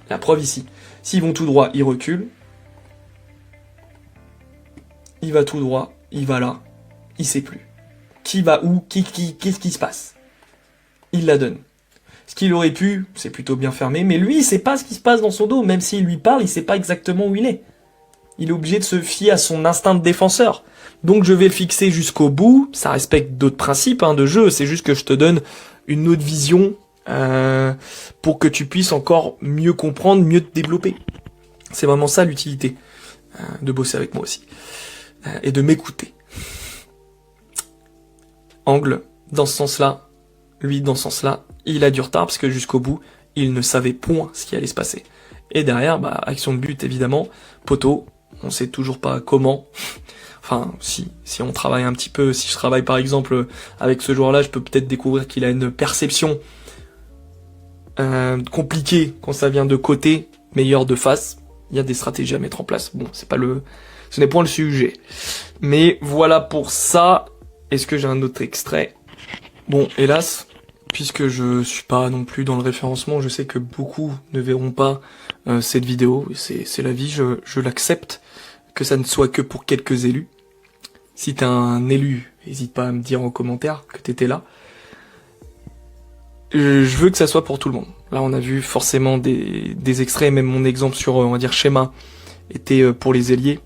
La preuve ici. S'ils vont tout droit, il recule. Il va tout droit, il va là. Il sait plus. Qui va où? Qu'est-ce qui se passe? Il la donne. Ce qu'il aurait pu, c'est plutôt bien fermé, mais lui, il sait pas ce qui se passe dans son dos. Même s'il lui parle, il sait pas exactement où il est. Il est obligé de se fier à son instinct de défenseur. Donc je vais le fixer jusqu'au bout. Ça respecte d'autres principes de jeu. C'est juste que je te donne une autre vision pour que tu puisses encore mieux comprendre, mieux te développer. C'est vraiment ça l'utilité de bosser avec moi aussi. Et de m'écouter. Angle, dans ce sens-là, lui, dans ce sens-là, il a du retard parce que jusqu'au bout, il ne savait point ce qui allait se passer. Et derrière, action de but, évidemment, poteau, on sait toujours pas comment. Enfin, si on travaille un petit peu, si je travaille par exemple avec ce joueur-là, je peux peut-être découvrir qu'il a une perception compliquée quand ça vient de côté, meilleure de face. Il y a des stratégies à mettre en place. Bon, ce n'est point le sujet. Mais voilà pour ça. Est-ce que j'ai un autre extrait? Bon, hélas, puisque je suis pas non plus dans le référencement, je sais que beaucoup ne verront pas cette vidéo. C'est la vie, je l'accepte, que ça ne soit que pour quelques élus. Si t'es un élu, n'hésite pas à me dire en commentaire que t'étais là. Je veux que ça soit pour tout le monde. Là, on a vu forcément des extraits, même mon exemple sur, on va dire, schéma, était pour les ailiers.